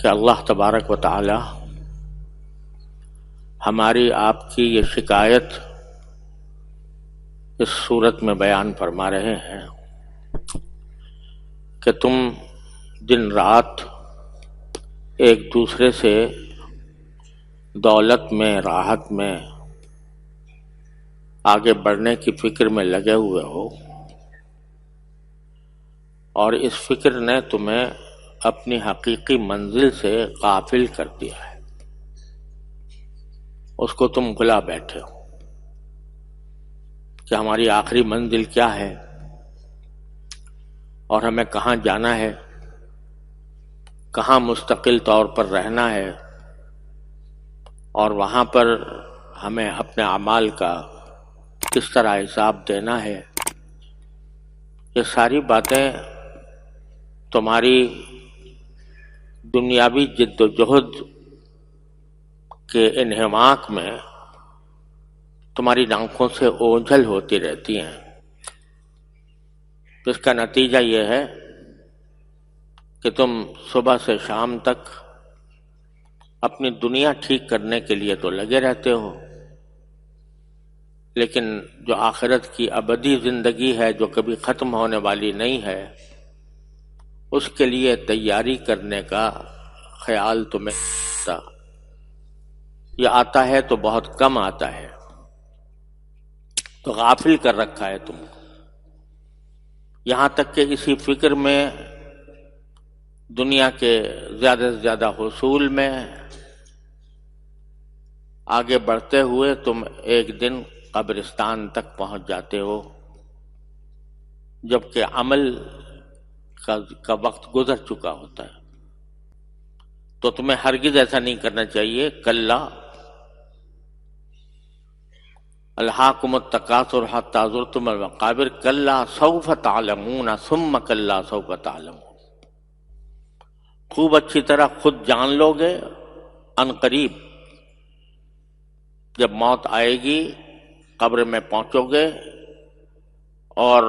کہ اللہ تبارک و تعالی ہماری آپ کی یہ شکایت اس صورت میں بیان فرما رہے ہیں کہ تم دن رات ایک دوسرے سے دولت میں، راحت میں آگے بڑھنے کی فکر میں لگے ہوئے ہو، اور اس فکر نے تمہیں اپنی حقیقی منزل سے غافل کر دیا ہے، اس کو تم بھلا بیٹھے ہو کہ ہماری آخری منزل کیا ہے اور ہمیں کہاں جانا ہے، کہاں مستقل طور پر رہنا ہے، اور وہاں پر ہمیں اپنے اعمال کا کس طرح حساب دینا ہے۔ یہ ساری باتیں تمہاری دنیاوی جد و جہد کے انہماک میں تمہاری آنکھوں سے اوجھل ہوتی رہتی ہیں۔ اس کا نتیجہ یہ ہے کہ تم صبح سے شام تک اپنی دنیا ٹھیک کرنے کے لیے تو لگے رہتے ہو، لیکن جو آخرت کی ابدی زندگی ہے، جو کبھی ختم ہونے والی نہیں ہے، اس کے لیے تیاری کرنے کا خیال تمہیں آتا۔ یہ آتا ہے تو بہت کم آتا ہے، تو غافل کر رکھا ہے تم کو، یہاں تک کہ اسی فکر میں، دنیا کے زیادہ سے زیادہ حصول میں آگے بڑھتے ہوئے تم ایک دن قبرستان تک پہنچ جاتے ہو، جبکہ عمل کا وقت گزر چکا ہوتا ہے۔ تو تمہیں ہرگز ایسا نہیں کرنا چاہیے۔ کلا الہاکم التکاثر حتی زرتم المقابر کلا سوف تعلمون ثم کلا سوف تعلمون۔ خوب اچھی طرح خود جان لو گے ان قریب، جب موت آئے گی، قبر میں پہنچو گے اور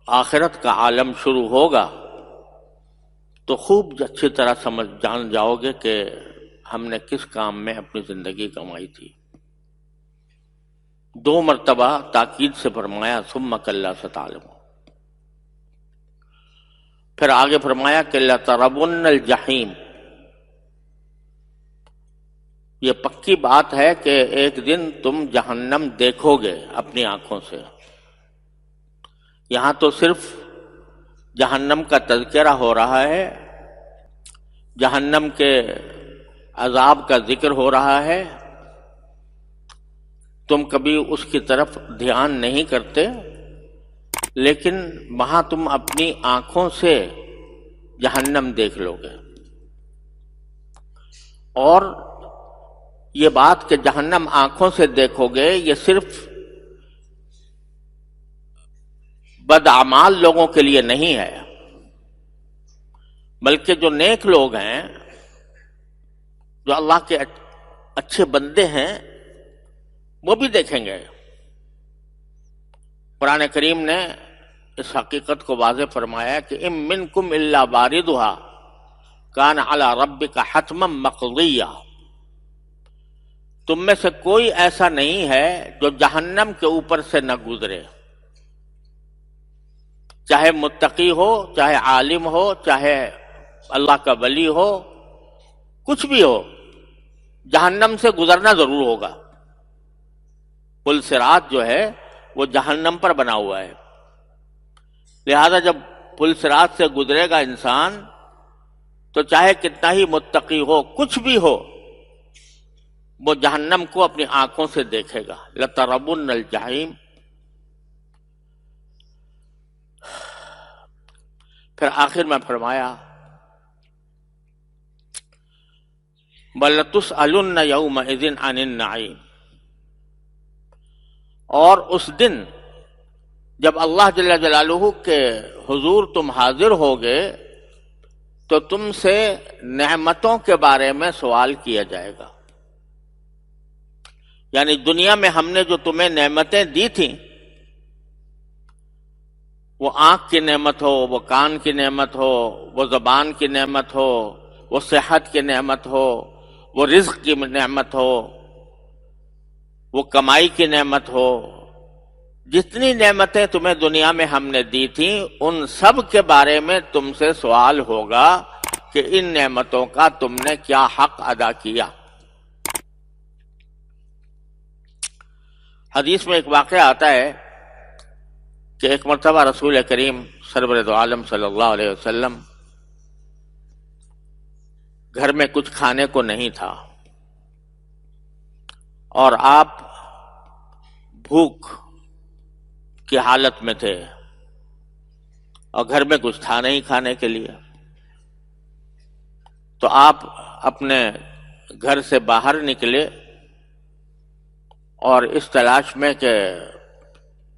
آخرت کا عالم شروع ہوگا، تو خوب اچھی طرح جان جاؤ گے کہ ہم نے کس کام میں اپنی زندگی کمائی تھی۔ 2 مرتبہ تاکید سے فرمایا ثم کلا ستعلمون، پھر آگے فرمایا کہ لترون الجحیم۔ یہ پکی بات ہے کہ ایک دن تم جہنم دیکھو گے اپنی آنکھوں سے۔ یہاں تو صرف جہنم کا تذکرہ ہو رہا ہے، جہنم کے عذاب کا ذکر ہو رہا ہے، تم کبھی اس کی طرف دھیان نہیں کرتے، لیکن وہاں تم اپنی آنکھوں سے جہنم دیکھ لو گے۔ اور یہ بات کہ جہنم آنکھوں سے دیکھو گے، یہ صرف بدعمال لوگوں کے لیے نہیں ہے، بلکہ جو نیک لوگ ہیں، جو اللہ کے اچھے بندے ہیں، وہ بھی دیکھیں گے۔ قرآن کریم نے اس حقیقت کو واضح فرمایا کہ ام منکم الا واردها کان علی ربک حتما مقضیا۔ تم میں سے کوئی ایسا نہیں ہے جو جہنم کے اوپر سے نہ گزرے، چاہے متقی ہو، چاہے عالم ہو، چاہے اللہ کا ولی ہو، کچھ بھی ہو، جہنم سے گزرنا ضرور ہوگا۔ پل صراط جو ہے وہ جہنم پر بنا ہوا ہے، لہذا جب پل صراط سے گزرے گا انسان، تو چاہے کتنا ہی متقی ہو، کچھ بھی ہو، وہ جہنم کو اپنی آنکھوں سے دیکھے گا۔ لترون الجحیم۔ پھر آخر میں فرمایا وَلَتُسْأَلُنَّ يَوْمَئِذٍ عَنِ النَّعِيمِ۔ اور اس دن جب اللہ جل جلالہ کے حضور تم حاضر ہوگے، تو تم سے نعمتوں کے بارے میں سوال کیا جائے گا۔ یعنی دنیا میں ہم نے جو تمہیں نعمتیں دی تھیں، وہ آنکھ کی نعمت ہو، وہ کان کی نعمت ہو، وہ زبان کی نعمت ہو، وہ صحت کی نعمت ہو، وہ رزق کی نعمت ہو، وہ کمائی کی نعمت ہو، جتنی نعمتیں تمہیں دنیا میں ہم نے دی تھیں ان سب کے بارے میں تم سے سوال ہوگا کہ ان نعمتوں کا تم نے کیا حق ادا کیا۔ حدیث میں ایک واقعہ آتا ہے کہ ایک مرتبہ رسول کریم سرور دو عالم صلی اللہ علیہ وسلم گھر میں کچھ کھانے کو نہیں تھا اور آپ بھوک کی حالت میں تھے اور گھر میں کچھ تھا نہیں کھانے کے لیے، تو آپ اپنے گھر سے باہر نکلے اور اس تلاش میں کہ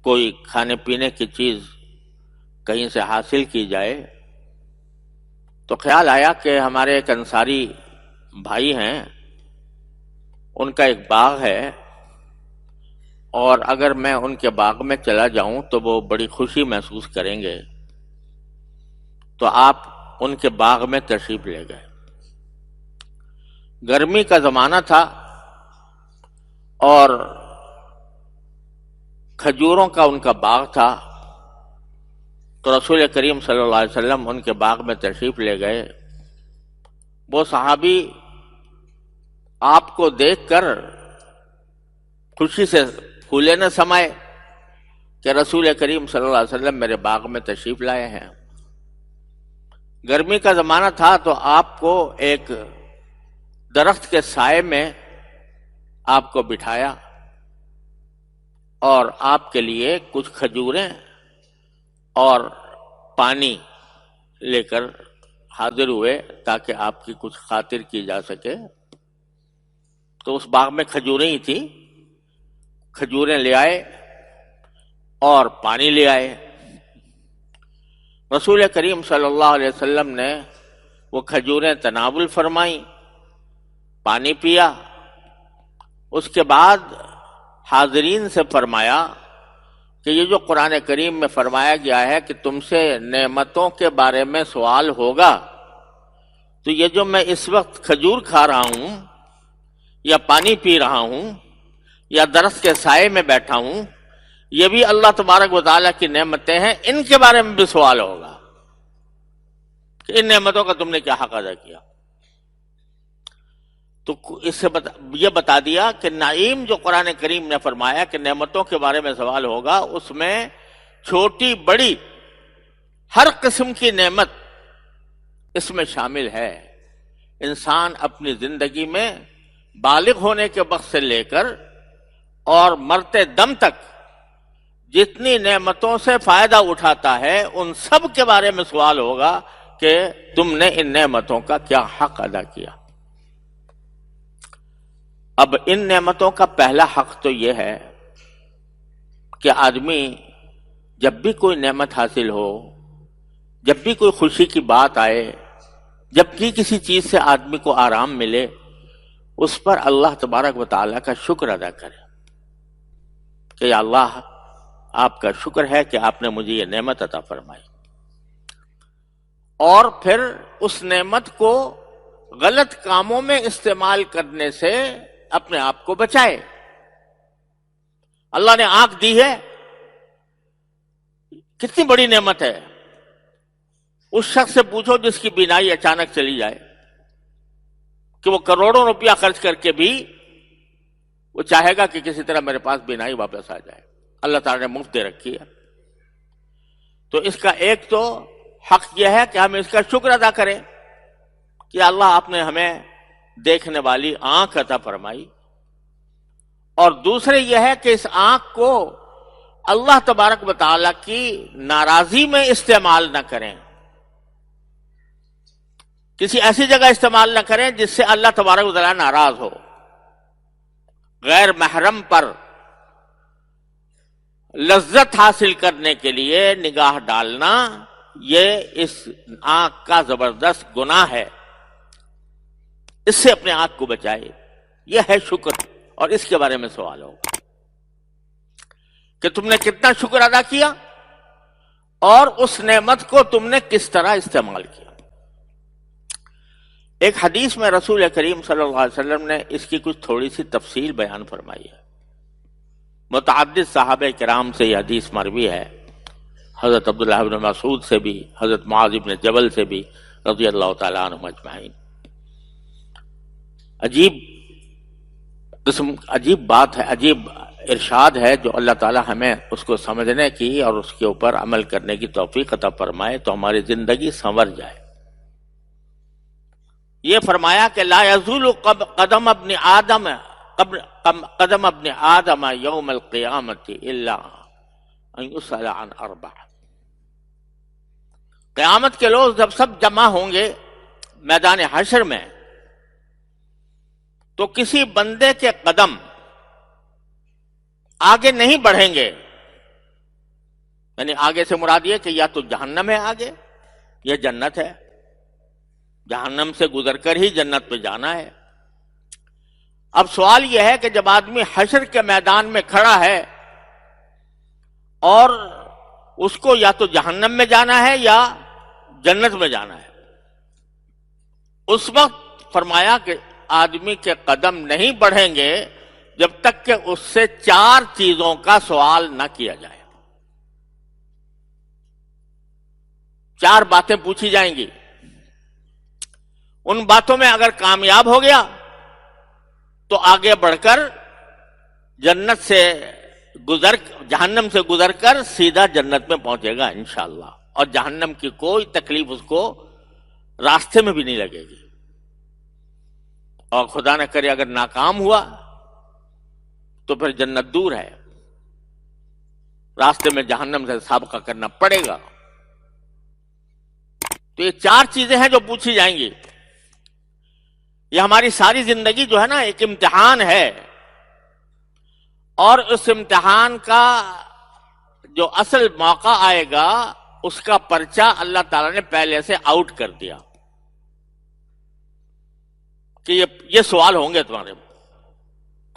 کوئی کھانے پینے کی چیز کہیں سے حاصل کی جائے، تو خیال آیا کہ ہمارے ایک انصاری بھائی ہیں، ان کا ایک باغ ہے اور اگر میں ان کے باغ میں چلا جاؤں تو وہ بڑی خوشی محسوس کریں گے، تو آپ ان کے باغ میں تشریف لے گئے۔ گرمی کا زمانہ تھا اور کھجوروں کا ان کا باغ تھا، تو رسول کریم صلی اللہ علیہ وسلم ان کے باغ میں تشریف لے گئے۔ وہ صحابی آپ کو دیکھ کر خوشی سے پھولے نہ سمائے کہ رسول کریم صلی اللہ علیہ وسلم میرے باغ میں تشریف لائے ہیں۔ گرمی کا زمانہ تھا تو آپ کو ایک درخت کے سائے میں آپ کو بٹھایا اور آپ کے لیے کچھ کھجوریں اور پانی لے کر حاضر ہوئے تاکہ آپ کی کچھ خاطر کی جا سکے۔ تو اس باغ میں کھجوریں ہی تھیں، کھجوریں لے آئے اور پانی لے آئے۔ رسول کریم صلی اللہ علیہ وسلم نے وہ کھجوریں تناول فرمائیں، پانی پیا، اس کے بعد حاضرین سے فرمایا کہ یہ جو قرآن کریم میں فرمایا گیا ہے کہ تم سے نعمتوں کے بارے میں سوال ہوگا، تو یہ جو میں اس وقت کھجور کھا رہا ہوں یا پانی پی رہا ہوں یا درخت کے سائے میں بیٹھا ہوں، یہ بھی اللہ تبارک و تعالیٰ کی نعمتیں ہیں، ان کے بارے میں بھی سوال ہوگا کہ ان نعمتوں کا تم نے کیا حق ادا کیا۔ تو اس سے یہ بتا دیا کہ نعیم جو قرآن کریم نے فرمایا کہ نعمتوں کے بارے میں سوال ہوگا، اس میں چھوٹی بڑی ہر قسم کی نعمت اس میں شامل ہے۔ انسان اپنی زندگی میں بالغ ہونے کے وقت سے لے کر اور مرتے دم تک جتنی نعمتوں سے فائدہ اٹھاتا ہے ان سب کے بارے میں سوال ہوگا کہ تم نے ان نعمتوں کا کیا حق ادا کیا۔ اب ان نعمتوں کا پہلا حق تو یہ ہے کہ آدمی جب بھی کوئی نعمت حاصل ہو، جب بھی کوئی خوشی کی بات آئے، جب بھی کسی چیز سے آدمی کو آرام ملے، اس پر اللہ تبارک و تعالیٰ کا شکر ادا کرے کہ یا اللہ آپ کا شکر ہے کہ آپ نے مجھے یہ نعمت عطا فرمائی، اور پھر اس نعمت کو غلط کاموں میں استعمال کرنے سے اپنے آپ کو بچائے۔ اللہ نے آنکھ دی ہے، کتنی بڑی نعمت ہے۔ اس شخص سے پوچھو جس کی بینائی اچانک چلی جائے کہ وہ کروڑوں روپیہ خرچ کر کے بھی وہ چاہے گا کہ کسی طرح میرے پاس بینائی واپس آ جائے۔ اللہ تعالیٰ نے مفت دے رکھی ہے، تو اس کا ایک تو حق یہ ہے کہ ہم اس کا شکر ادا کریں کہ اللہ آپ نے ہمیں دیکھنے والی آنکھ عطا فرمائی، اور دوسرے یہ ہے کہ اس آنکھ کو اللہ تبارک و تعالیٰ کی ناراضی میں استعمال نہ کریں، کسی ایسی جگہ استعمال نہ کریں جس سے اللہ تبارک و تعالیٰ ناراض ہو۔ غیر محرم پر لذت حاصل کرنے کے لیے نگاہ ڈالنا یہ اس آنکھ کا زبردست گناہ ہے، اس سے اپنے آنکھ کو بچائے۔ یہ ہے شکر، اور اس کے بارے میں سوال ہوگا کہ تم نے کتنا شکر ادا کیا اور اس نعمت کو تم نے کس طرح استعمال کیا۔ ایک حدیث میں رسول کریم صلی اللہ علیہ وسلم نے اس کی کچھ تھوڑی سی تفصیل بیان فرمائی ہے. متعدد صحابہ کرام سے یہ حدیث مروی ہے، حضرت عبداللہ بن مسعود سے بھی، حضرت معاذ بن جبل سے بھی رضی اللہ تعالیٰ عنہم اجمعین. عجیب بات ہے، عجیب ارشاد ہے جو اللہ تعالیٰ ہمیں اس کو سمجھنے کی اور اس کے اوپر عمل کرنے کی توفیق عطا فرمائے تو ہماری زندگی سنور جائے. یہ فرمایا کہ لا یزول قدم ابن آدم یوم القیامت الا ان یسأل عن اربع. قیامت کے روز جب سب جمع ہوں گے میدان حشر میں تو کسی بندے کے قدم آگے نہیں بڑھیں گے. یعنی آگے سے مراد یہ کہ یا تو جہنم ہے آگے یا جنت ہے. جہنم سے گزر کر ہی جنت پہ جانا ہے. اب سوال یہ ہے کہ جب آدمی حشر کے میدان میں کھڑا ہے اور اس کو یا تو جہنم میں جانا ہے یا جنت میں جانا ہے، اس وقت فرمایا کہ آدمی کے قدم نہیں بڑھیں گے جب تک کہ اس سے 4 چیزوں کا سوال نہ کیا جائے. 4 باتیں پوچھی جائیں گی. ان باتوں میں اگر کامیاب ہو گیا تو آگے بڑھ کر جہنم سے گزر کر سیدھا جنت میں پہنچے گا انشاءاللہ، اور جہنم کی کوئی تکلیف اس کو راستے میں بھی نہیں لگے گی. اور خدا نہ کرے اگر ناکام ہوا تو پھر جنت دور ہے، راستے میں جہنم سے سابقہ کرنا پڑے گا. تو یہ 4 چیزیں ہیں جو پوچھی جائیں گی. یہ ہماری ساری زندگی جو ہے نا ایک امتحان ہے، اور اس امتحان کا جو اصل موقع آئے گا اس کا پرچہ اللہ تعالیٰ نے پہلے سے آؤٹ کر دیا کہ یہ سوال ہوں گے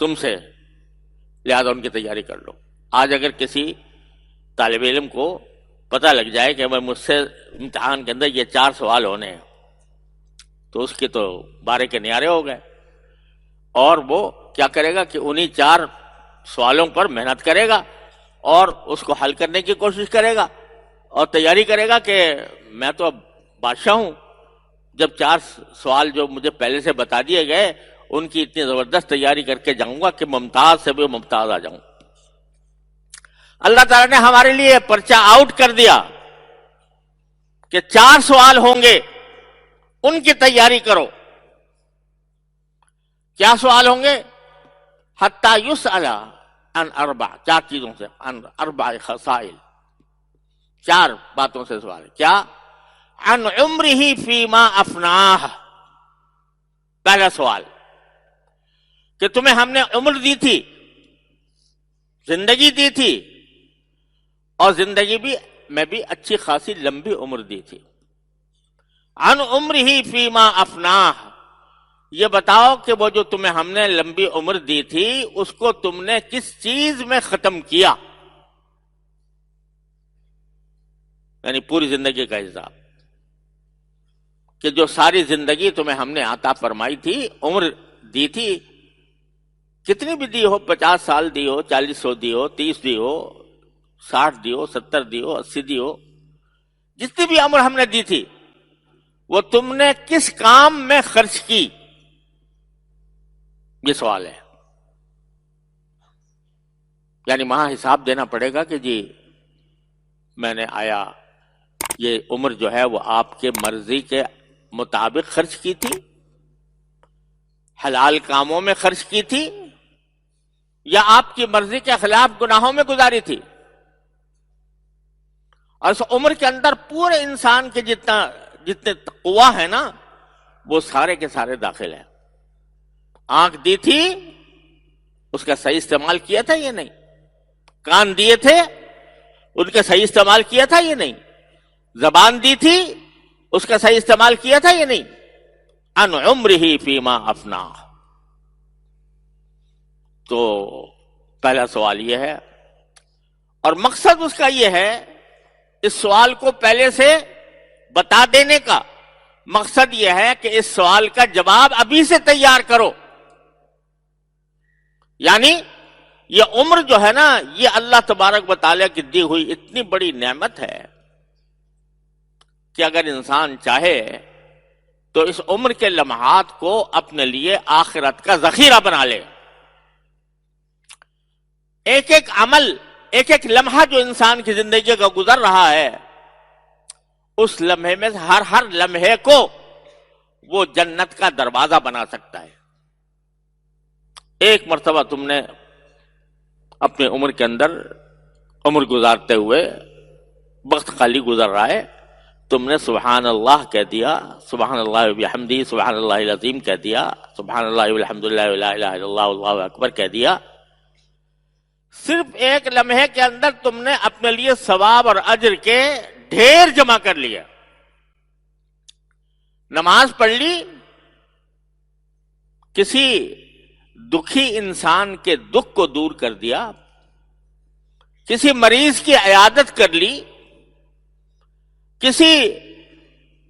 تم سے، لہذا ان کی تیاری کر لو. آج اگر کسی طالب علم کو پتہ لگ جائے کہ مجھ سے امتحان کے اندر یہ 4 سوال ہونے ہیں تو اس کے تو بارے کے نیارے ہو گئے، اور وہ کیا کرے گا کہ انہی 4 سوالوں پر محنت کرے گا اور اس کو حل کرنے کی کوشش کرے گا اور تیاری کرے گا کہ میں تو اب بادشاہ ہوں، جب 4 سوال جو مجھے پہلے سے بتا دیے گئے ان کی اتنی زبردست تیاری کر کے جاؤں گا کہ ممتاز سے بھی ممتاز آ جاؤں. اللہ تعالیٰ نے ہمارے لیے پرچہ آؤٹ کر دیا کہ 4 سوال ہوں گے، ان کی تیاری کرو. کیا سوال ہوں گے؟ حتی یسأل عن اربع، 4 چیزوں سے، عن اربع خصائل، 4 باتوں سے سوال. کیا؟ عن عمرہ فیما افناہ. پہلا سوال کہ تمہیں ہم نے عمر دی تھی، زندگی دی تھی، اور زندگی میں بھی اچھی خاصی لمبی عمر دی تھی. عن عمرہ فیما افناہ، یہ بتاؤ کہ وہ جو تمہیں ہم نے لمبی عمر دی تھی اس کو تم نے کس چیز میں ختم کیا. یعنی پوری زندگی کا حساب کہ جو ساری زندگی تمہیں ہم نے عطا فرمائی تھی، عمر دی تھی، کتنی بھی دی ہو، 50 سال دی ہو، 40 دی ہو، 30 دی ہو، 60 دی ہو، 70 دی ہو، 80 دی ہو، جتنی بھی عمر ہم نے دی تھی وہ تم نے کس کام میں خرچ کی، یہ سوال ہے. یعنی وہاں حساب دینا پڑے گا کہ جی میں نے آیا یہ عمر جو ہے وہ آپ کے مرضی کے مطابق خرچ کی تھی، حلال کاموں میں خرچ کی تھی، یا آپ کی مرضی کے خلاف گناہوں میں گزاری تھی. اور اس عمر کے اندر پورے انسان کے جتنے قوا ہیں نا وہ سارے کے سارے داخل ہیں. آنکھ دی تھی، اس کا صحیح استعمال کیا تھا یہ نہیں. کان دیے تھے، ان کا صحیح استعمال کیا تھا یہ نہیں. زبان دی تھی، اس کا صحیح استعمال کیا تھا یہ نہیں. عن عمرہ فیما افناہ. تو پہلا سوال یہ ہے، اور مقصد اس کا یہ ہے اس سوال کو پہلے سے بتا دینے کا مقصد یہ ہے کہ اس سوال کا جواب ابھی سے تیار کرو. یعنی یہ عمر جو ہے نا، یہ اللہ تبارک و تعالیٰ کی دی ہوئی اتنی بڑی نعمت ہے کہ اگر انسان چاہے تو اس عمر کے لمحات کو اپنے لیے آخرت کا ذخیرہ بنا لے. ایک ایک عمل، ایک ایک لمحہ جو انسان کی زندگی کا گزر رہا ہے، اس لمحے میں ہر لمحے کو وہ جنت کا دروازہ بنا سکتا ہے. ایک مرتبہ تم نے اپنے عمر کے اندر عمر گزارتے ہوئے وقت خالی گزر رہا ہے، تم نے سبحان اللہ کہہ دیا، سبحان اللہ وبحمدہ، سبحان اللہ العظیم کہہ دیا، سبحان اللہ والحمدللہ ولا الہ الا اللہ واللہ اکبر کہہ دیا. صرف ایک لمحے کے اندر تم نے اپنے لیے ثواب اور اجر کے ڈھیر جمع کر لیا. نماز پڑھ لی، کسی دکھی انسان کے دکھ کو دور کر دیا، کسی مریض کی عیادت کر لی، کسی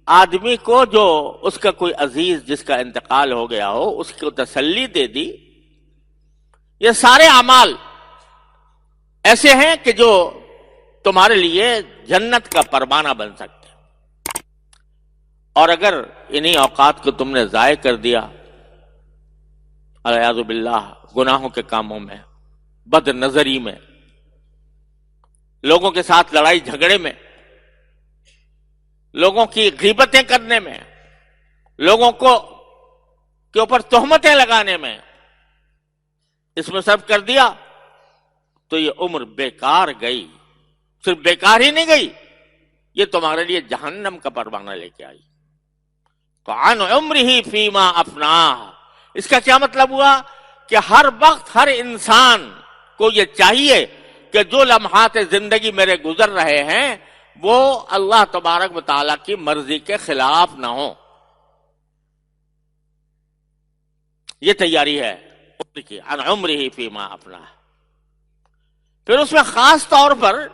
آدمی کو جو اس کا کوئی عزیز جس کا انتقال ہو گیا ہو اس کو تسلی دے دی. یہ سارے اعمال ایسے ہیں کہ جو تمہارے لیے جنت کا پروانہ بن سکتے ہیں. اور اگر انہی اوقات کو تم نے ضائع کر دیا الیاذ باللہ گناہوں کے کاموں میں، بد نظری میں، لوگوں کے ساتھ لڑائی جھگڑے میں، لوگوں کی غیبتیں کرنے میں، لوگوں کے اوپر تہمتیں لگانے میں، اس میں صرف کر دیا تو یہ عمر بیکار گئی. صرف بیکار ہی نہیں گئی، یہ تمہارے لیے جہنم کا پروانہ لے کے آئی. فعن عمرہ فیما افناہ، اس کا کیا مطلب ہوا کہ ہر وقت ہر انسان کو یہ چاہیے کہ جو لمحات زندگی میرے گزر رہے ہیں وہ اللہ تبارک و تعالیٰ کی مرضی کے خلاف نہ ہو. یہ تیاری ہے عن عمرہ فیما افناہ. پھر اس میں خاص طور پر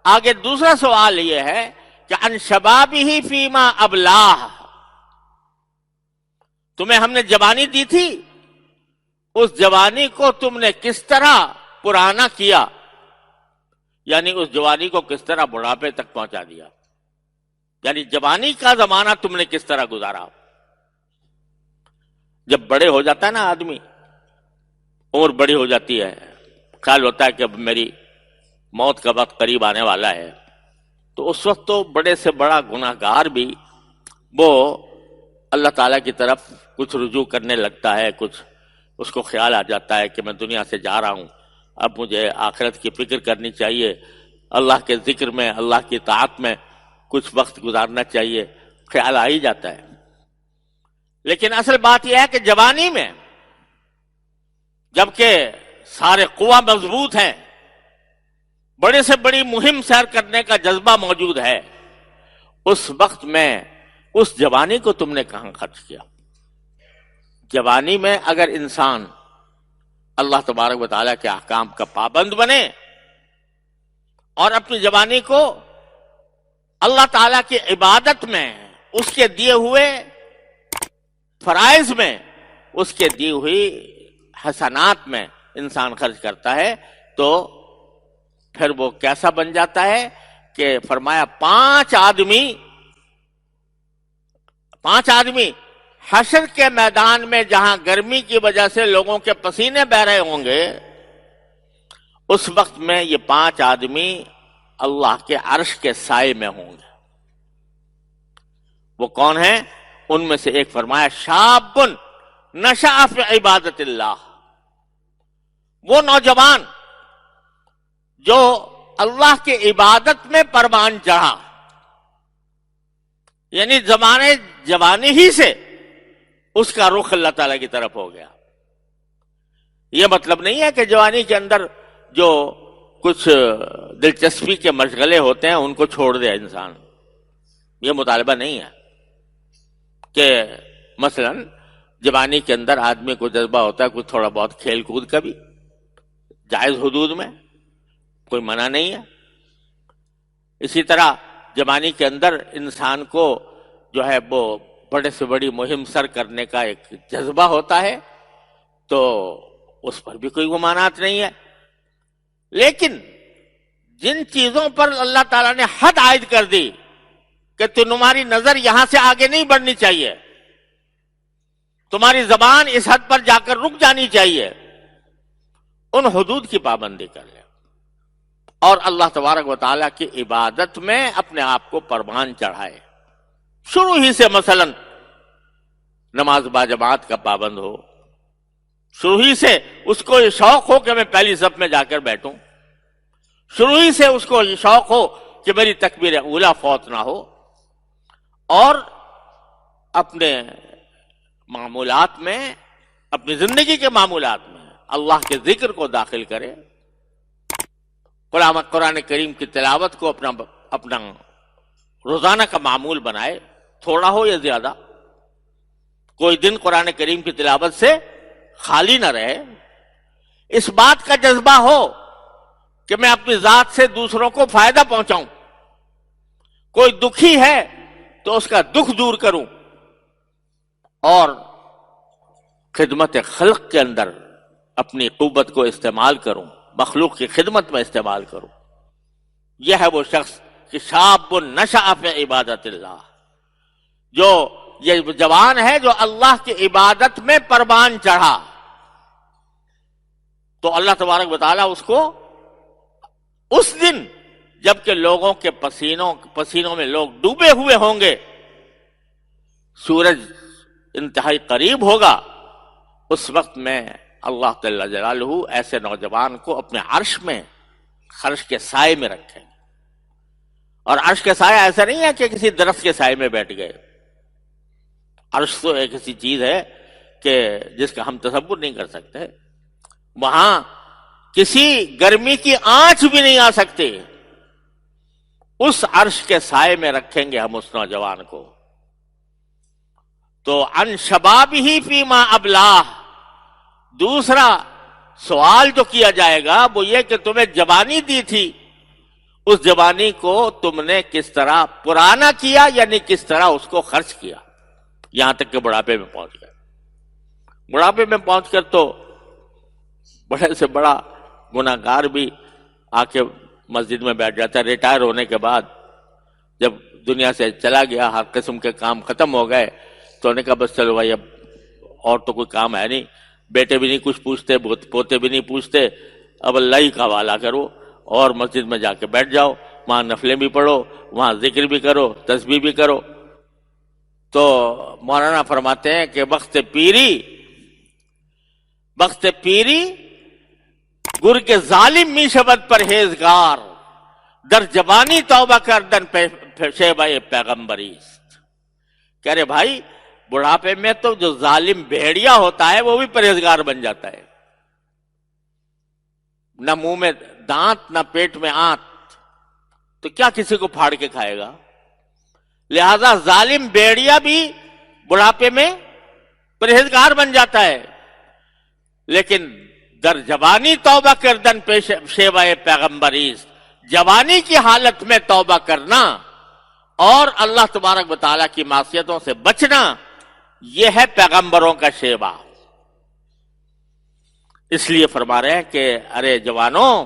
آگے دوسرا سوال یہ ہے کہ عن شبابہ فیما ابلاہ، تمہیں ہم نے جوانی دی تھی، اس جوانی کو تم نے کس طرح پرانا کیا، یعنی اس جوانی کو کس طرح بڑھاپے تک پہنچا دیا. یعنی جوانی کا زمانہ تم نے کس طرح گزارا. جب بڑے ہو جاتا ہے نا آدمی، عمر بڑی ہو جاتی ہے، خیال ہوتا ہے کہ اب میری موت کا وقت قریب آنے والا ہے، تو اس وقت تو بڑے سے بڑا گناہ گار بھی وہ اللہ تعالیٰ کی طرف کچھ رجوع کرنے لگتا ہے، کچھ اس کو خیال آ جاتا ہے کہ میں دنیا سے جا رہا ہوں، اب مجھے آخرت کی فکر کرنی چاہیے، اللہ کے ذکر میں، اللہ کی طاعت میں کچھ وقت گزارنا چاہیے، خیال آ ہی جاتا ہے. لیکن اصل بات یہ ہے کہ جوانی میں جبکہ سارے قوا مضبوط ہیں، بڑے سے بڑی مہم سیر کرنے کا جذبہ موجود ہے، اس وقت میں اس جوانی کو تم نے کہاں خرچ کیا. جوانی میں اگر انسان اللہ تبارک و تعالیٰ کے احکام کا پابند بنے اور اپنی جوانی کو اللہ تعالیٰ کی عبادت میں، اس کے دیے ہوئے فرائض میں، اس کے دی ہوئی حسنات میں انسان خرچ کرتا ہے، تو پھر وہ کیسا بن جاتا ہے کہ فرمایا پانچ آدمی حشر کے میدان میں جہاں گرمی کی وجہ سے لوگوں کے پسینے بہ رہے ہوں گے، اس وقت میں یہ پانچ آدمی اللہ کے عرش کے سائے میں ہوں گے. وہ کون ہیں؟ ان میں سے ایک فرمایا شاب نشأ فی عبادت اللہ، وہ نوجوان جو اللہ کی عبادت میں پروان چڑھا، یعنی جوانی ہی سے اس کا رخ اللہ تعالیٰ کی طرف ہو گیا. یہ مطلب نہیں ہے کہ جوانی کے اندر جو کچھ دلچسپی کے مشغلے ہوتے ہیں ان کو چھوڑ دے انسان، یہ مطالبہ نہیں ہے. کہ مثلا جوانی کے اندر آدمی کو جذبہ ہوتا ہے کچھ تھوڑا بہت کھیل کود کا بھی، جائز حدود میں، کوئی منع نہیں ہے. اسی طرح جوانی کے اندر انسان کو جو ہے وہ بڑے سے بڑی مہم سر کرنے کا ایک جذبہ ہوتا ہے تو اس پر بھی کوئی گمانات نہیں ہے. لیکن جن چیزوں پر اللہ تعالیٰ نے حد عائد کر دی کہ تمہاری نظر یہاں سے آگے نہیں بڑھنی چاہیے، تمہاری زبان اس حد پر جا کر رک جانی چاہیے، ان حدود کی پابندی کر لیں اور اللہ تبارک و تعالیٰ کی عبادت میں اپنے آپ کو قربان چڑھائے. شروع ہی سے مثلا نماز باجماعت کا پابند ہو، شروع ہی سے اس کو یہ شوق ہو کہ میں پہلی صف میں جا کر بیٹھوں، شروع ہی سے اس کو یہ شوق ہو کہ میری تکبیر اولیٰ فوت نہ ہو، اور اپنے معمولات میں، اپنی زندگی کے معمولات میں اللہ کے ذکر کو داخل کرے، قرآن کریم کی تلاوت کو اپنا روزانہ کا معمول بنائے، تھوڑا ہو یا زیادہ. کوئی دن قرآن کریم کی تلاوت سے خالی نہ رہے. اس بات کا جذبہ ہو کہ میں اپنی ذات سے دوسروں کو فائدہ پہنچاؤں، کوئی دکھی ہے تو اس کا دکھ دور کروں اور خدمت خلق کے اندر اپنی قوت کو استعمال کروں، مخلوق کی خدمت میں استعمال کروں. یہ ہے وہ شخص کہ شاب نشأ فی عبادت اللہ، جو یہ جوان ہے جو اللہ کی عبادت میں پروان چڑھا. تو اللہ تبارک و تعالیٰ اس کو اس دن جبکہ لوگوں کے پسینوں میں لوگ ڈوبے ہوئے ہوں گے، سورج انتہائی قریب ہوگا، اس وقت میں اللہ تعالی جلالہ ایسے نوجوان کو اپنے عرش میں، عرش کے سائے میں رکھیں. اور عرش کے سائے ایسا نہیں ہے کہ کسی درخت کے سائے میں بیٹھ گئے. عرش تو ایک ایسی چیز ہے کہ جس کا ہم تصور نہیں کر سکتے. وہاں کسی گرمی کی آنچ بھی نہیں آ سکتی. اس عرش کے سائے میں رکھیں گے ہم اس نوجوان کو. تو عن شبابہ فیما ابلاہ، دوسرا سوال جو کیا جائے گا وہ یہ کہ تمہیں جوانی دی تھی، اس جوانی کو تم نے کس طرح پرانا کیا، یعنی کس طرح اس کو خرچ کیا، یہاں تک کہ بڑھاپے میں پہنچ گئے. بڑھاپے میں پہنچ کر تو بڑے سے بڑا گناہگار بھی آ کے مسجد میں بیٹھ جاتا ہے. ریٹائر ہونے کے بعد جب دنیا سے چلا گیا، ہر قسم کے کام ختم ہو گئے، تو انہوں نے کہا بس چلو بھائی اب اور تو کوئی کام ہے نہیں، بیٹے بھی نہیں کچھ پوچھتے، پوتے بھی نہیں پوچھتے، اب اللہ ہی کا حوالہ کرو اور مسجد میں جا کے بیٹھ جاؤ، وہاں نفلیں بھی پڑھو، وہاں ذکر بھی کرو، تسبیح بھی کرو. تو مولانا فرماتے ہیں کہ وقت پیری گر کے ظالم می شبد پرہیزگار، در جوانی توبہ کردن شیبہ پیغمبریست. کہہ رہے بھائی بڑھاپے میں تو جو ظالم بھیڑیا ہوتا ہے وہ بھی پرہیزگار بن جاتا ہے. نہ منہ میں دانت نہ پیٹ میں آنت، تو کیا کسی کو پھاڑ کے کھائے گا؟ لہذا ظالم بھیڑیا بھی بڑھاپے میں پرہیزگار بن جاتا ہے. لیکن در جوانی توبہ کردن شیوہ پیغمبریست، جوانی کی حالت میں توبہ کرنا اور اللہ تبارک و تعالیٰ کی معصیتوں سے بچنا، یہ ہے پیغمبروں کا شیوہ. اس لیے فرما رہے ہیں کہ ارے جوانوں،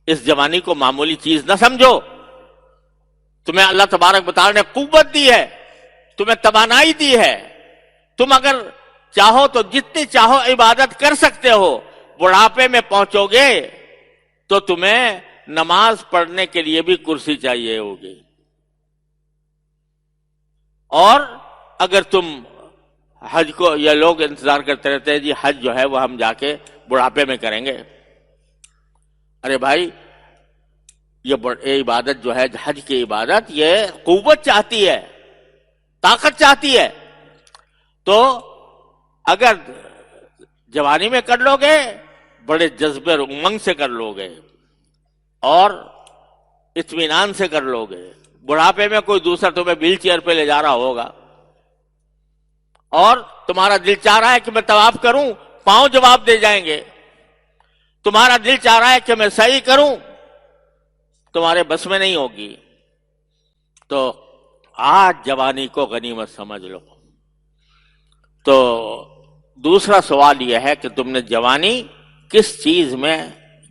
اس جوانی کو معمولی چیز نہ سمجھو. تمہیں اللہ تبارک و تعالیٰ نے قوت دی ہے، تمہیں توانائی دی ہے، تم اگر چاہو تو جتنی چاہو عبادت کر سکتے ہو. بڑھاپے میں پہنچو گے تو تمہیں نماز پڑھنے کے لیے بھی کرسی چاہیے ہوگی، اور اگر تم حج کو، یا لوگ انتظار کرتے رہتے ہیں جی حج جو ہے وہ ہم جا کے بڑھاپے میں کریں گے. ارے بھائی یہ عبادت جو ہے حج کی عبادت، یہ قوت چاہتی ہے، طاقت چاہتی ہے. تو اگر جوانی میں کر لو گے بڑے جذبے اور امنگ سے کر لو گے اور اطمینان سے کر لو گے. بڑھاپے میں کوئی دوسرا تمہیں ویل چیئر پہ لے جا رہا ہوگا اور تمہارا دل چاہ رہا ہے کہ میں طواف کروں، پاؤں جواب دے جائیں گے. تمہارا دل چاہ رہا ہے کہ میں صحیح کروں، تمہارے بس میں نہیں ہوگی. تو آج جوانی کو غنیمت سمجھ لو. تو دوسرا سوال یہ ہے کہ تم نے جوانی کس چیز میں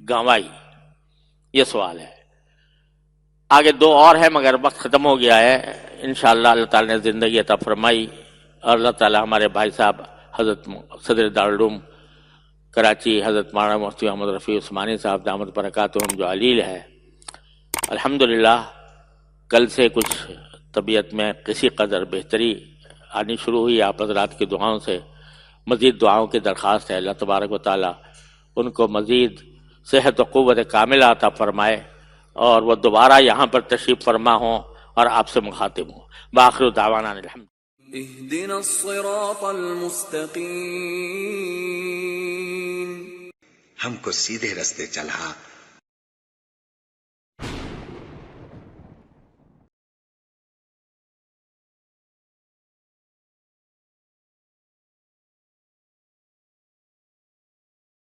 گنوائی، یہ سوال ہے. آگے دو اور ہے مگر وقت ختم ہو گیا ہے. انشاءاللہ اللہ تعالیٰ نے زندگی عطا فرمائی اور اللہ تعالیٰ ہمارے بھائی صاحب حضرت صدر دارالعلوم کراچی حضرت مولانا مفتی محمد رفیع عثمانی صاحب دامت برکاتہم جو علیل ہے، الحمدللہ کل سے کچھ طبیعت میں کسی قدر بہتری آنی شروع ہوئی. آپ حضرات کی دعاؤں سے مزید دعاؤں کی درخواست ہے. اللہ تبارک و تعالیٰ ان کو مزید صحت و قوت کاملہ عطا فرمائے اور وہ دوبارہ یہاں پر تشریف فرما ہوں اور آپ سے مخاطب ہوں. بآخر دعوانا الحمد. اهدنا الصراط المستقیم، ہم کو سیدھے رستے چلا